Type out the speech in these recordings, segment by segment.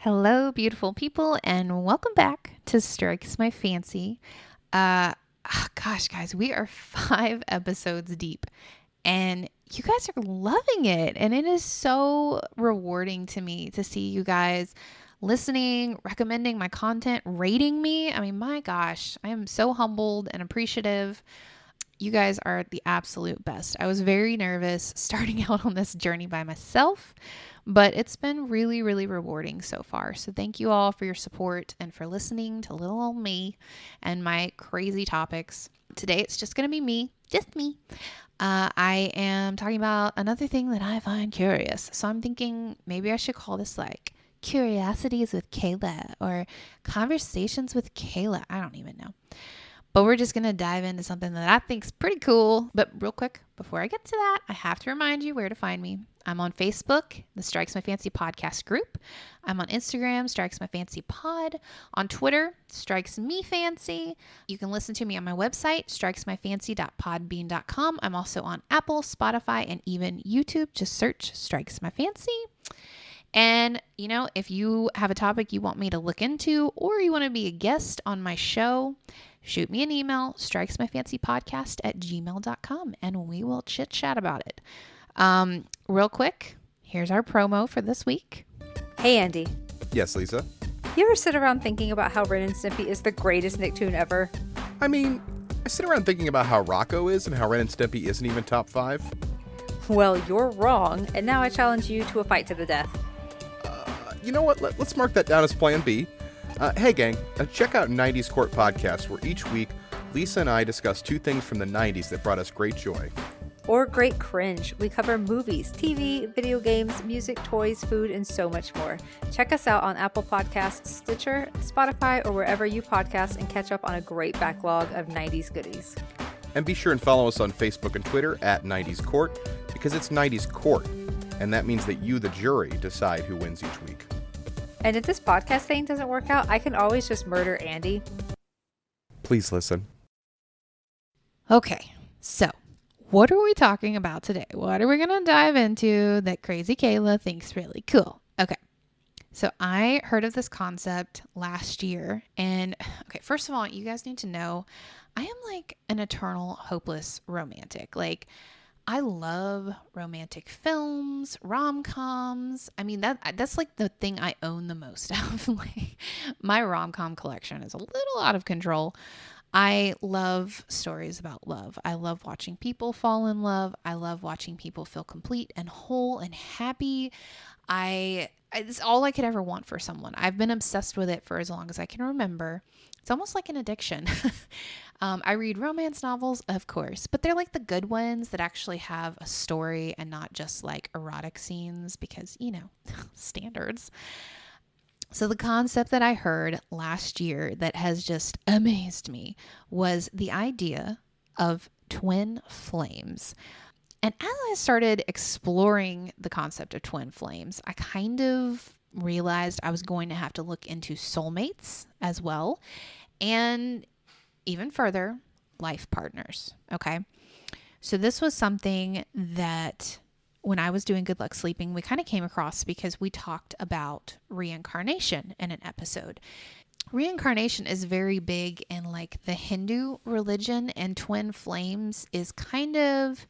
Hello, beautiful people, and welcome back to Strikes My Fancy. Gosh, guys, we are 5 episodes deep, and you guys are loving it. And it is so rewarding to me to see you guys listening, recommending my content, rating me. I mean, my gosh, I am so humbled and appreciative. You guys are the absolute best. I was very nervous starting out on this journey by myself, but it's been really, really rewarding so far. So thank you all for your support and for listening to little old me and my crazy topics. Today it's just going to be me, just me. I am talking about another thing that I find curious. So I'm thinking maybe I should call this like Curiosities with Kaila or Conversations with Kaila. I don't even know. But we're just going to dive into something that I think is pretty cool. But real quick, before I get to that, I have to remind you where to find me. I'm on Facebook, the Strikes My Fancy podcast group. I'm on Instagram, Strikes My Fancy pod. On Twitter, Strikes Me Fancy. You can listen to me on my website, strikesmyfancy.podbean.com. I'm also on Apple, Spotify, and even YouTube. Just search Strikes My Fancy. And, you know, if you have a topic you want me to look into or you want to be a guest on my show, shoot me an email, strikesmyfancypodcast@gmail.com, and we will chit chat about it. Real quick, here's our promo for this week. Hey, Andy. Yes, Lisa? You ever sit around thinking about how Ren and Stimpy is the greatest Nicktoon ever? I mean, I sit around thinking about how Rocco is and how Ren and Stimpy isn't even top 5. Well, you're wrong, and now I challenge you to a fight to the death. You know what? Let's mark that down as Plan B. Hey, gang, check out 90s Court Podcast, where each week Lisa and I discuss 2 things from the 90s that brought us great joy. Or great cringe. We cover movies, TV, video games, music, toys, food, and so much more. Check us out on Apple Podcasts, Stitcher, Spotify, or wherever you podcast and catch up on a great backlog of 90s goodies. And be sure and follow us on Facebook and Twitter at 90s Court, because it's 90s Court, and that means that you, the jury, decide who wins each week. And if this podcast thing doesn't work out, I can always just murder Andy. Please listen. Okay, so what are we talking about today? What are we going to dive into that crazy Kaila thinks really cool? Okay, so I heard of this concept last year. And okay, first of all, you guys need to know I am like an eternal hopeless romantic. Like, I love romantic films, rom-coms. I mean, that's like the thing I own the most of. Like, my rom-com collection is a little out of control. I love stories about love. I love watching people fall in love. I love watching people feel complete and whole and happy. It's all I could ever want for someone. I've been obsessed with it for as long as I can remember. It's almost like an addiction. I read romance novels, of course, but they're like the good ones that actually have a story and not just like erotic scenes because, you know, standards. So the concept that I heard last year that has just amazed me was the idea of twin flames. And as I started exploring the concept of twin flames, I kind of realized I was going to have to look into soulmates as well. And even further, life partners. Okay. So this was something that when I was doing Good Luck Sleeping, we kind of came across because we talked about reincarnation in an episode. Reincarnation is very big in like the Hindu religion, and twin flames is kind of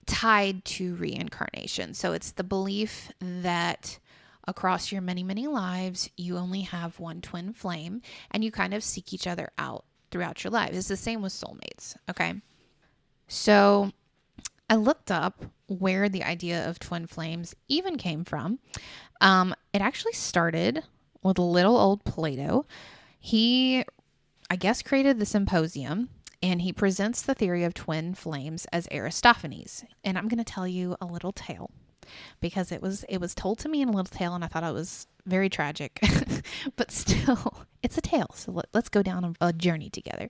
tied to reincarnation. So it's the belief that across your many, many lives, you only have one twin flame and you kind of seek each other out throughout your lives. It's the same with soulmates. Okay. So I looked up where the idea of twin flames even came from. It actually started with little old Plato. He, I guess, created the Symposium, and he presents the theory of twin flames as Aristophanes. And I'm going to tell you a little tale because it was told to me in a little tale, and I thought it was very tragic, but still, it's a tale. So let's go down a journey together.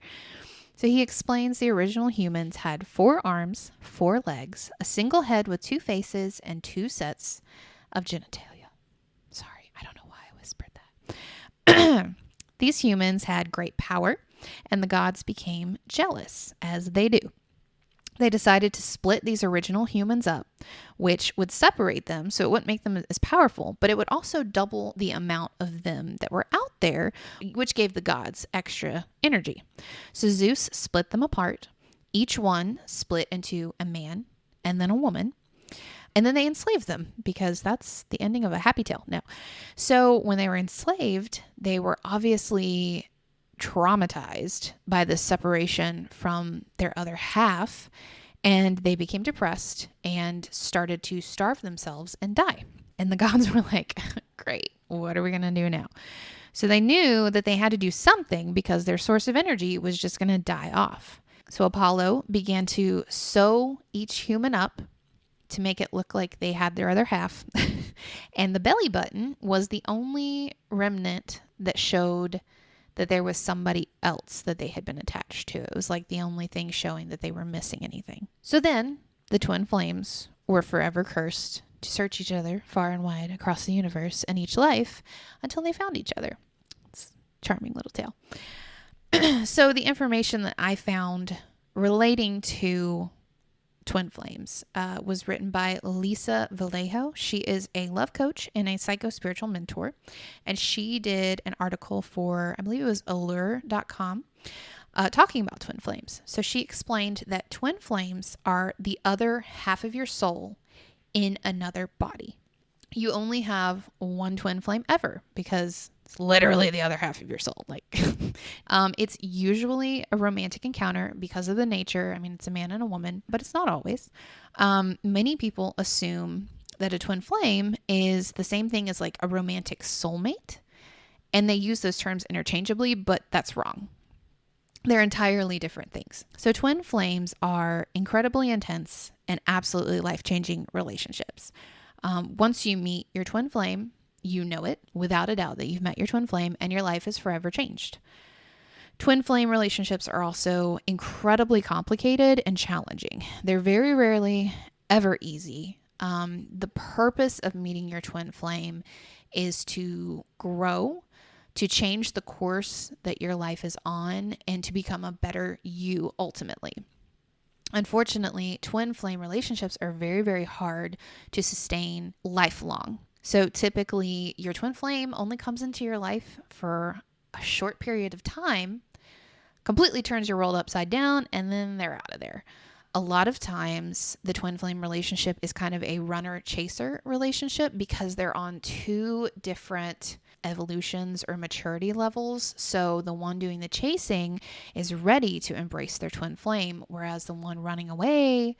So he explains the original humans had 4 arms, 4 legs, a single head with 2 faces, and 2 sets of genitalia. Sorry, I don't know why I whispered that. These humans had great power, and the gods became jealous, as they do. They decided to split these original humans up, which would separate them so it wouldn't make them as powerful, but it would also double the amount of them that were out there, which gave the gods extra energy. So Zeus split them apart. Each one split into a man and then a woman. And then they enslaved them because that's the ending of a happy tale. No. So when they were enslaved, they were obviously traumatized by this separation from their other half, and they became depressed and started to starve themselves and die. And the gods were like, great, what are we going to do now? So they knew that they had to do something because their source of energy was just going to die off. So Apollo began to sew each human up to make it look like they had their other half. And the belly button was the only remnant that showed that there was somebody else that they had been attached to. It was like the only thing showing that they were missing anything. So then the twin flames were forever cursed to search each other far and wide across the universe and each life until they found each other. It's a charming little tale. So the information that I found relating to twin flames was written by Lisa Vallejo. She is a love coach and a psycho-spiritual mentor. And she did an article for, I believe it was allure.com, talking about twin flames. So she explained that twin flames are the other half of your soul in another body. You only have one twin flame ever because it's literally the other half of your soul. Like, it's usually a romantic encounter because of the nature. I mean, it's a man and a woman, but it's not always. Many people assume that a twin flame is the same thing as like a romantic soulmate, and they use those terms interchangeably, but that's wrong. They're entirely different things. So twin flames are incredibly intense and absolutely life-changing relationships. Once you meet your twin flame, you know it without a doubt that you've met your twin flame and your life is forever changed. Twin flame relationships are also incredibly complicated and challenging. They're very rarely ever easy. The purpose of meeting your twin flame is to grow, to change the course that your life is on, and to become a better you ultimately. Unfortunately, twin flame relationships are very, very hard to sustain lifelong. So typically your twin flame only comes into your life for a short period of time, completely turns your world upside down, and then they're out of there. A lot of times the twin flame relationship is kind of a runner-chaser relationship because they're on two different evolutions or maturity levels. So the one doing the chasing is ready to embrace their twin flame, whereas the one running away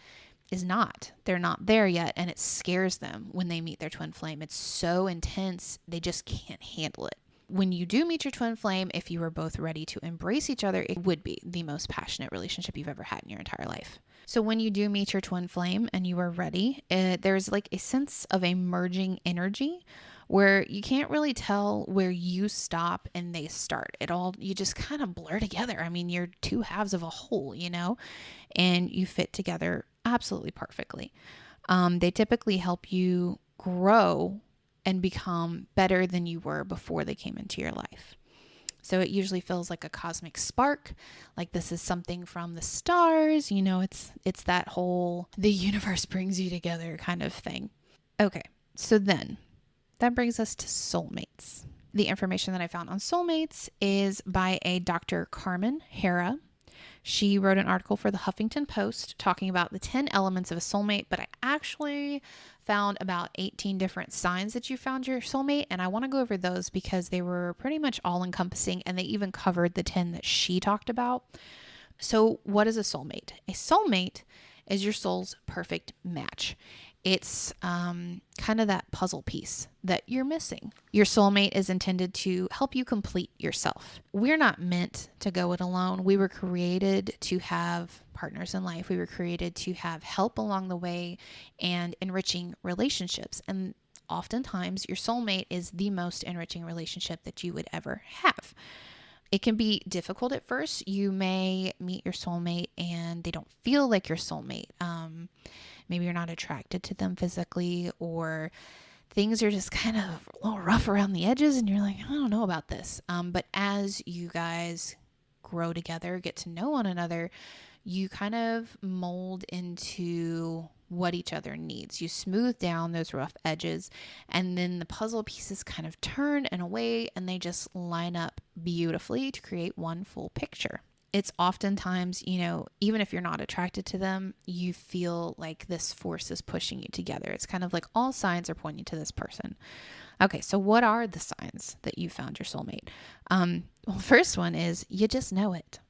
is not. They're not there yet, and it scares them when they meet their twin flame. It's so intense, they just can't handle it. When you do meet your twin flame, if you are both ready to embrace each other, it would be the most passionate relationship you've ever had in your entire life. So when you do meet your twin flame and you are ready, there's like a sense of a merging energy where you can't really tell where you stop and they start. You just kind of blur together. I mean, you're two halves of a whole, and you fit together absolutely perfectly. They typically help you grow and become better than you were before they came into your life. So it usually feels like a cosmic spark, like this is something from the stars, it's that whole the universe brings you together kind of thing. Okay, so then that brings us to soulmates. The information that I found on soulmates is by a Dr. Carmen Hera. She wrote an article for the Huffington Post talking about the 10 elements of a soulmate, but I actually found about 18 different signs that you found your soulmate, and I want to go over those because they were pretty much all encompassing, and they even covered the 10 that she talked about. So what is a soulmate? A soulmate is your soul's perfect match. It's kind of that puzzle piece that you're missing. Your soulmate is intended to help you complete yourself. We're not meant to go it alone. We were created to have partners in life. We were created to have help along the way and enriching relationships. And oftentimes your soulmate is the most enriching relationship that you would ever have. It can be difficult at first. You may meet your soulmate and they don't feel like your soulmate. Maybe you're not attracted to them physically, or things are just kind of a little rough around the edges and you're like, I don't know about this. But as you guys grow together, get to know one another, you kind of mold into what each other needs. You smooth down those rough edges, and then the puzzle pieces kind of turn in a way and they just line up beautifully to create one full picture. It's oftentimes, even if you're not attracted to them, you feel like this force is pushing you together. It's kind of like all signs are pointing to this person. Okay, so what are the signs that you found your soulmate? Well, the first one is you just know it.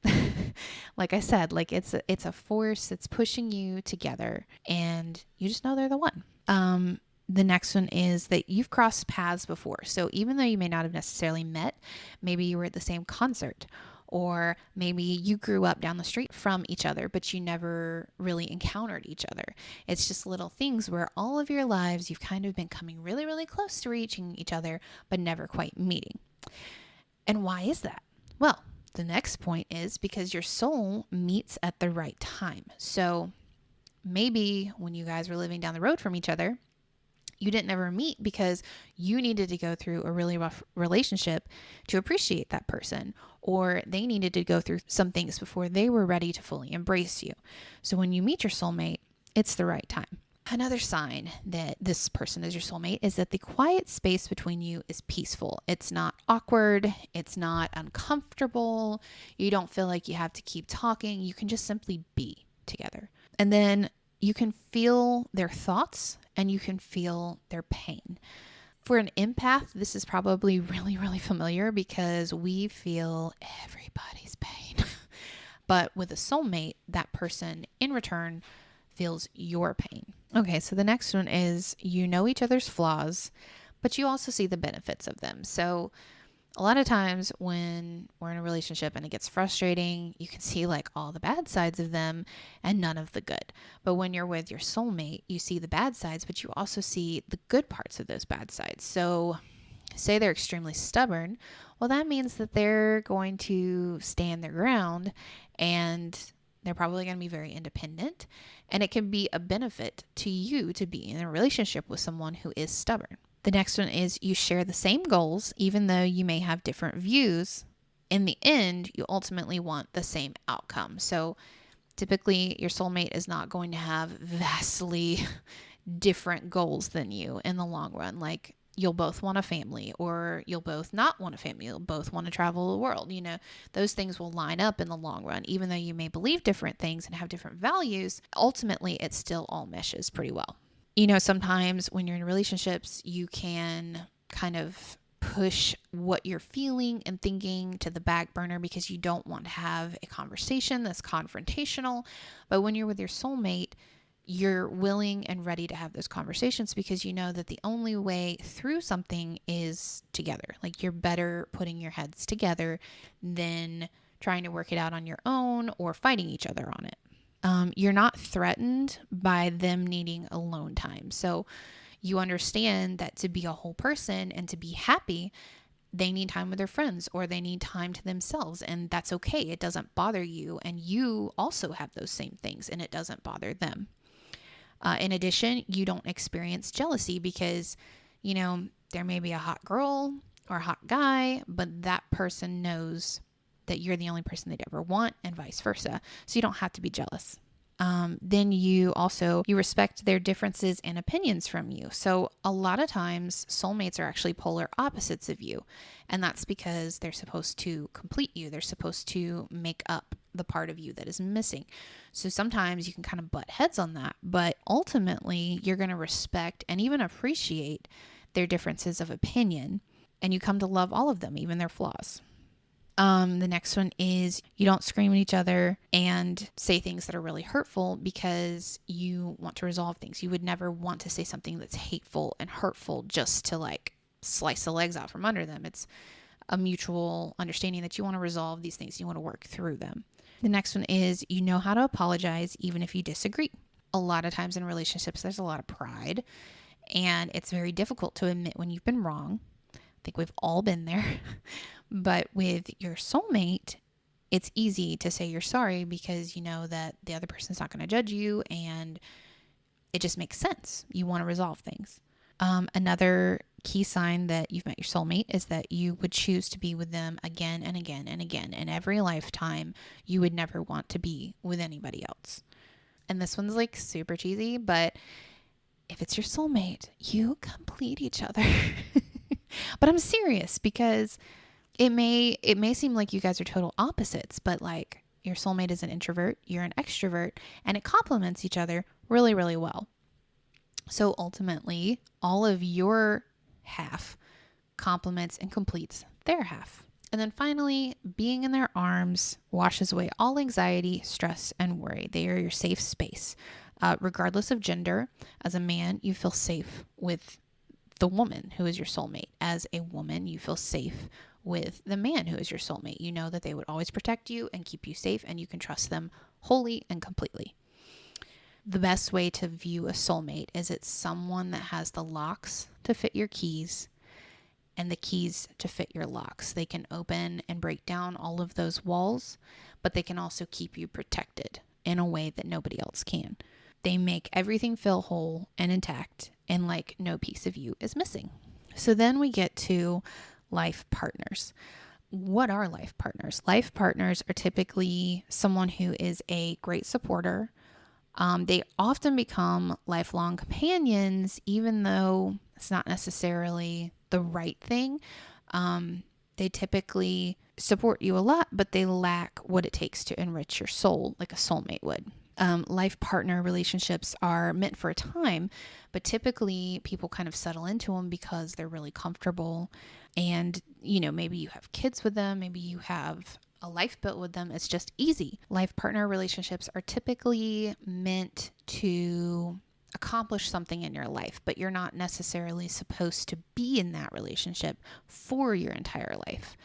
Like I said, like it's a force that's pushing you together, and you just know they're the one. The next one is that you've crossed paths before. So even though you may not have necessarily met, maybe you were at the same concert, or maybe you grew up down the street from each other, but you never really encountered each other. It's just little things where all of your lives you've kind of been coming really, really close to reaching each other, but never quite meeting. And why is that? Well, the next point is because your soul meets at the right time. So maybe when you guys were living down the road from each other, you didn't ever meet because you needed to go through a really rough relationship to appreciate that person, or they needed to go through some things before they were ready to fully embrace you. So when you meet your soulmate, it's the right time. Another sign that this person is your soulmate is that the quiet space between you is peaceful. It's not awkward. It's not uncomfortable. You don't feel like you have to keep talking. You can just simply be together. And then you can feel their thoughts and you can feel their pain. For an empath, this is probably really, really familiar because we feel everybody's pain. But with a soulmate, that person in return feels your pain. Okay, so the next one is you know each other's flaws, but you also see the benefits of them. So a lot of times when we're in a relationship and it gets frustrating, you can see like all the bad sides of them and none of the good. But when you're with your soulmate, you see the bad sides, but you also see the good parts of those bad sides. So say they're extremely stubborn, well, that means that they're going to stand their ground and they're probably going to be very independent. And it can be a benefit to you to be in a relationship with someone who is stubborn. The next one is you share the same goals, even though you may have different views. In the end, you ultimately want the same outcome. So typically your soulmate is not going to have vastly different goals than you in the long run. Like you'll both want a family, or you'll both not want a family. You'll both want to travel the world. Those things will line up in the long run. Even though you may believe different things and have different values, ultimately it still all meshes pretty well. Sometimes when you're in relationships, you can kind of push what you're feeling and thinking to the back burner because you don't want to have a conversation that's confrontational. But when you're with your soulmate, you're willing and ready to have those conversations because you know that the only way through something is together. Like you're better putting your heads together than trying to work it out on your own or fighting each other on it. You're not threatened by them needing alone time. So you understand that to be a whole person and to be happy, they need time with their friends or they need time to themselves. And that's okay. It doesn't bother you. And you also have those same things and it doesn't bother them. In addition, you don't experience jealousy because, there may be a hot girl or a hot guy, but that person knows that you're the only person they'd ever want and vice versa. So you don't have to be jealous. Then you respect their differences and opinions from you. So a lot of times soulmates are actually polar opposites of you. And that's because they're supposed to complete you. They're supposed to make up the part of you that is missing. So sometimes you can kind of butt heads on that, but ultimately you're going to respect and even appreciate their differences of opinion. And you come to love all of them, even their flaws. The next one is you don't scream at each other and say things that are really hurtful because you want to resolve things. You would never want to say something that's hateful and hurtful just to like slice the legs out from under them. It's a mutual understanding that you want to resolve these things. You want to work through them. The next one is you know how to apologize even if you disagree. A lot of times in relationships, there's a lot of pride and it's very difficult to admit when you've been wrong. I think we've all been there. But with your soulmate, it's easy to say you're sorry because you know that the other person's not going to judge you and it just makes sense. You want to resolve things. Another key sign that you've met your soulmate is that you would choose to be with them again and again and again. In every lifetime, you would never want to be with anybody else. And this one's like super cheesy, but if it's your soulmate, you complete each other. But I'm serious, because it may seem like you guys are total opposites, but like your soulmate is an introvert, you're an extrovert, and it complements each other really, really well. So ultimately, all of your half complements and completes their half. And then finally, being in their arms washes away all anxiety, stress, and worry. They are your safe space. Regardless of gender, as a man, you feel safe with the woman who is your soulmate. As a woman, you feel safe with the man who is your soulmate. You know that they would always protect you and keep you safe, and you can trust them wholly and completely. The best way to view a soulmate is it's someone that has the locks to fit your keys and the keys to fit your locks. They can open and break down all of those walls, but they can also keep you protected in a way that nobody else can. They make everything feel whole and intact, and like no piece of you is missing. So then we get to life partners. What are life partners? Life partners are typically someone who is a great supporter. They often become lifelong companions, even though it's not necessarily the right thing. They typically support you a lot, but they lack what it takes to enrich your soul like a soulmate would. Life partner relationships are meant for a time, but typically people kind of settle into them because they're really comfortable. And, maybe you have kids with them, maybe you have a life built with them. It's just easy. Life partner relationships are typically meant to accomplish something in your life, but you're not necessarily supposed to be in that relationship for your entire life.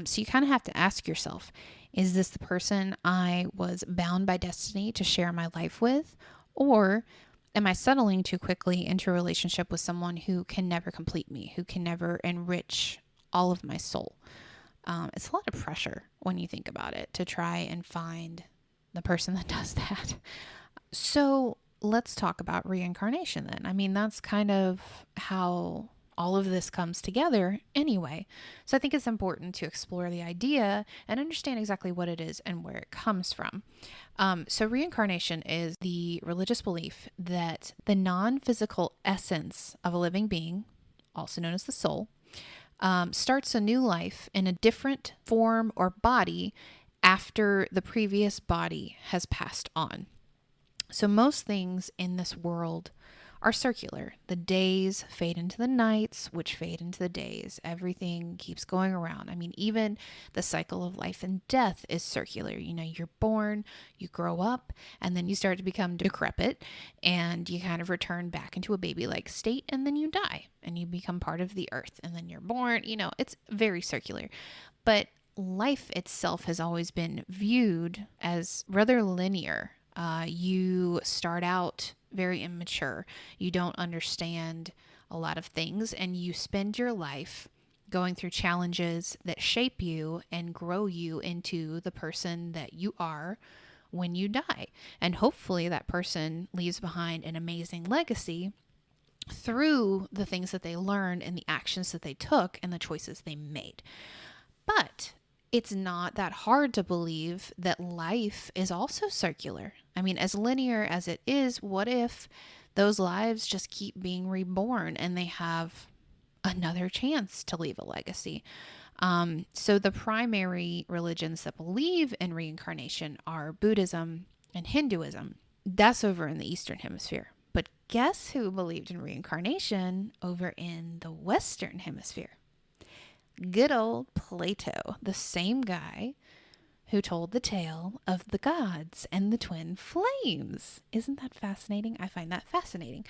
So you kind of have to ask yourself, is this the person I was bound by destiny to share my life with? Or am I settling too quickly into a relationship with someone who can never complete me, who can never enrich all of my soul? It's a lot of pressure when you think about it to try and find the person that does that. So let's talk about reincarnation then. I mean, that's kind of how all of this comes together anyway. So I think it's important to explore the idea and understand exactly what it is and where it comes from. So reincarnation is the religious belief that the non-physical essence of a living being, also known as the soul, starts a new life in a different form or body after the previous body has passed on. So most things in this world are circular. The days fade into the nights, which fade into the days. Everything keeps going around. I mean, even the cycle of life and death is circular. You're born, you grow up, and then you start to become decrepit, and you kind of return back into a baby-like state, and then you die, and you become part of the earth, and then you're born. It's very circular. But life itself has always been viewed as rather linear. You start out very immature. You don't understand a lot of things, and you spend your life going through challenges that shape you and grow you into the person that you are when you die. And hopefully that person leaves behind an amazing legacy through the things that they learned and the actions that they took and the choices they made. But it's not that hard to believe that life is also circular. I mean, as linear as it is, what if those lives just keep being reborn and they have another chance to leave a legacy? So the primary religions that believe in reincarnation are Buddhism and Hinduism. That's over in the Eastern Hemisphere. But guess who believed in reincarnation over in the Western Hemisphere? Good old Plato, the same guy who told the tale of the gods and the twin flames. Isn't that fascinating? I find that fascinating.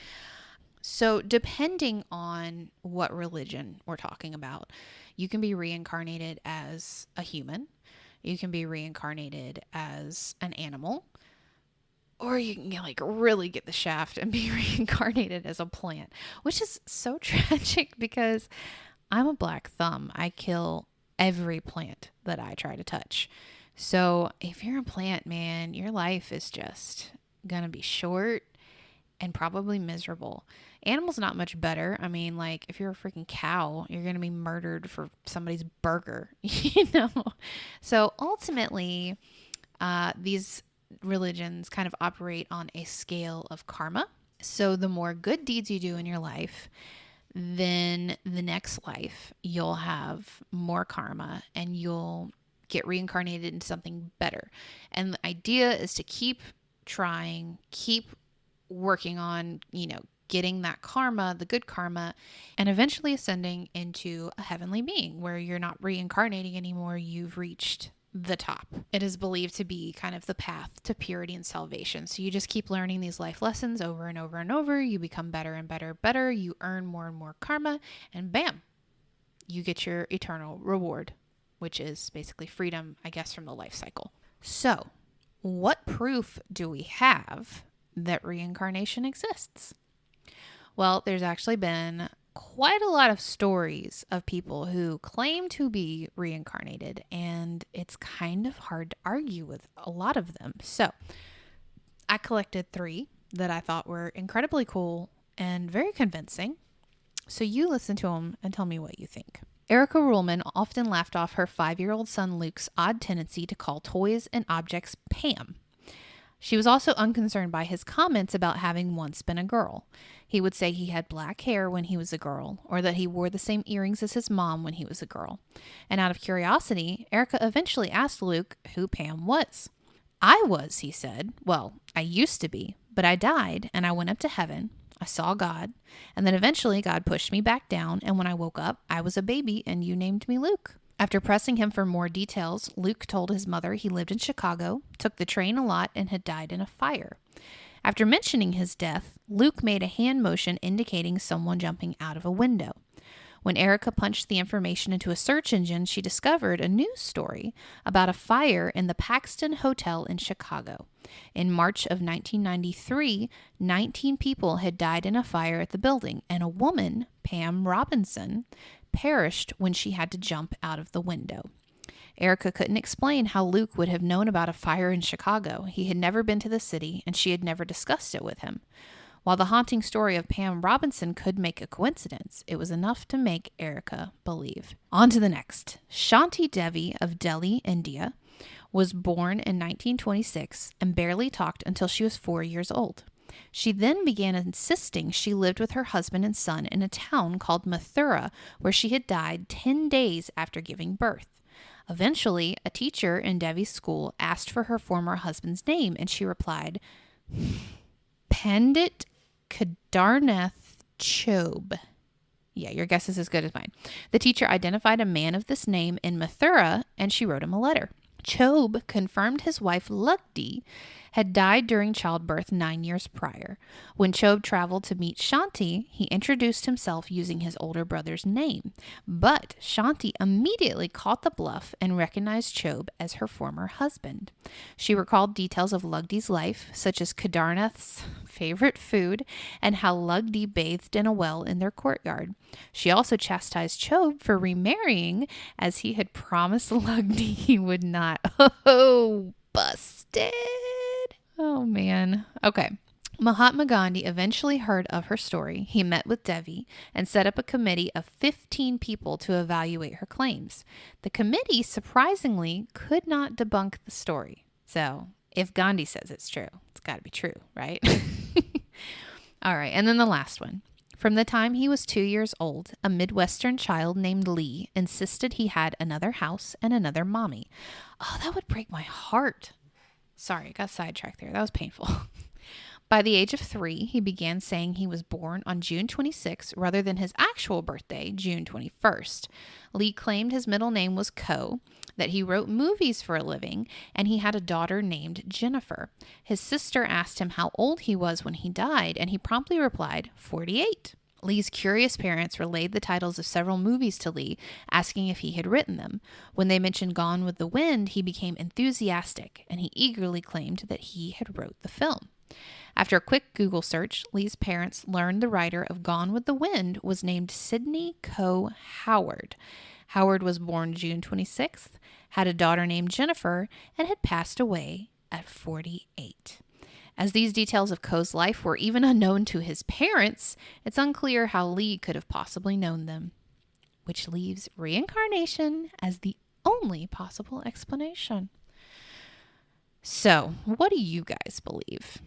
So depending on what religion we're talking about, you can be reincarnated as a human, you can be reincarnated as an animal, or you can really get the shaft and be reincarnated as a plant, which is so tragic because I'm a black thumb. I kill every plant that I try to touch. So if you're a plant, man, your life is just gonna be short and probably miserable. Animals not much better. I mean, like, if you're a freaking cow, you're going to be murdered for somebody's burger, you know? So ultimately, these religions kind of operate on a scale of karma. So the more good deeds you do in your life, then the next life you'll have more karma and you'll get reincarnated into something better. And the idea is to keep trying, keep working on, getting that karma, the good karma, and eventually ascending into a heavenly being where you're not reincarnating anymore. You've reached the top. It is believed to be kind of the path to purity and salvation. So you just keep learning these life lessons over and over and over. You become better and better and better. You earn more and more karma, and bam, you get your eternal reward, which is basically freedom, I guess, from the life cycle. So what proof do we have that reincarnation exists? Well, there's actually been quite a lot of stories of people who claim to be reincarnated, and it's kind of hard to argue with a lot of them. So I collected 3 that I thought were incredibly cool and very convincing. So you listen to them and tell me what you think. Erica Ruhlman often laughed off her 5-year-old son Luke's odd tendency to call toys and objects Pam. She was also unconcerned by his comments about having once been a girl. He would say he had black hair when he was a girl, or that he wore the same earrings as his mom when he was a girl. And out of curiosity, Erica eventually asked Luke who Pam was. I was, he said. Well, I used to be, but I died and I went up to heaven. I saw God, and then eventually God pushed me back down, and when I woke up, I was a baby and you named me Luke. After pressing him for more details, Luke told his mother he lived in Chicago, took the train a lot, and had died in a fire. After mentioning his death, Luke made a hand motion indicating someone jumping out of a window. When Erica punched the information into a search engine, she discovered a news story about a fire in the Paxton Hotel in Chicago. In March of 1993, 19 people had died in a fire at the building, and a woman, Pam Robinson, perished when she had to jump out of the window. Erica couldn't explain how Luke would have known about a fire in Chicago. He had never been to the city, and she had never discussed it with him. While the haunting story of Pam Robinson could make a coincidence, it was enough to make Erica believe. On to the next. Shanti Devi of Delhi, India, was born in 1926 and barely talked until she was 4 years old. She then began insisting she lived with her husband and son in a town called Mathura, where she had died 10 days after giving birth. Eventually, a teacher in Devi's school asked for her former husband's name, and she replied, Pandit Kedarnath Chobe. Yeah, your guess is as good as mine. The teacher identified a man of this name in Mathura, and she wrote him a letter. Chobe confirmed his wife Lugdi had died during childbirth 9 years prior. When Chobe traveled to meet Shanti, he introduced himself using his older brother's name. But Shanti immediately caught the bluff and recognized Chobe as her former husband. She recalled details of Lugdi's life, such as Kedarnath's favorite food and how Lugdi bathed in a well in their courtyard. She also chastised Chobe for remarrying, as he had promised Lugdi he would not. Oh, busted. Oh, man. Okay. Mahatma Gandhi eventually heard of her story. He met with Devi and set up a committee of 15 people to evaluate her claims. The committee, surprisingly, could not debunk the story. So, if Gandhi says it's true, it's got to be true, right? All right. And then the last one. From the time he was 2 years old, a Midwestern child named Lee insisted he had another house and another mommy. Oh, that would break my heart. Sorry, I got sidetracked there. That was painful. By the age of 3, he began saying he was born on June 26 rather than his actual birthday, June 21st. Lee claimed his middle name was Ko, that he wrote movies for a living, and he had a daughter named Jennifer. His sister asked him how old he was when he died, and he promptly replied, 48. Lee's curious parents relayed the titles of several movies to Lee, asking if he had written them. When they mentioned Gone with the Wind, he became enthusiastic, and he eagerly claimed that he had wrote the film. After a quick Google search, Lee's parents learned the writer of Gone with the Wind was named Sidney Coe Howard. Howard was born June 26th, had a daughter named Jennifer, and had passed away at 48. As these details of Ko's life were even unknown to his parents, it's unclear how Lee could have possibly known them, which leaves reincarnation as the only possible explanation. So, what do you guys believe?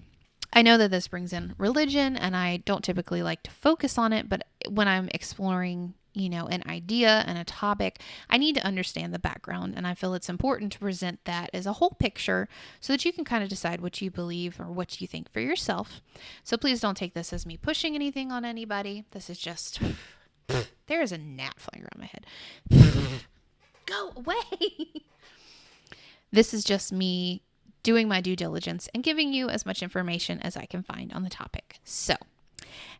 I know that this brings in religion, and I don't typically like to focus on it, but when I'm exploring, an idea and a topic, I need to understand the background, and I feel it's important to present that as a whole picture so that you can kind of decide what you believe or what you think for yourself. So please don't take this as me pushing anything on anybody. This is just, there is a gnat flying around my head. Go away. This is just me doing my due diligence and giving you as much information as I can find on the topic. So,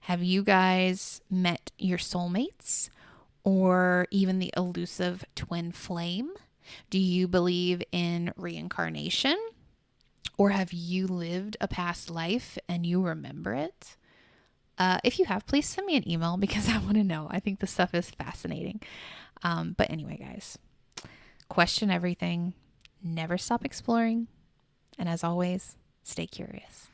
have you guys met your soulmates or even the elusive twin flame? Do you believe in reincarnation? Or have you lived a past life and you remember it? If you have, please send me an email because I want to know. I think this stuff is fascinating. But anyway, guys, question everything. Never stop exploring. And as always, stay curious.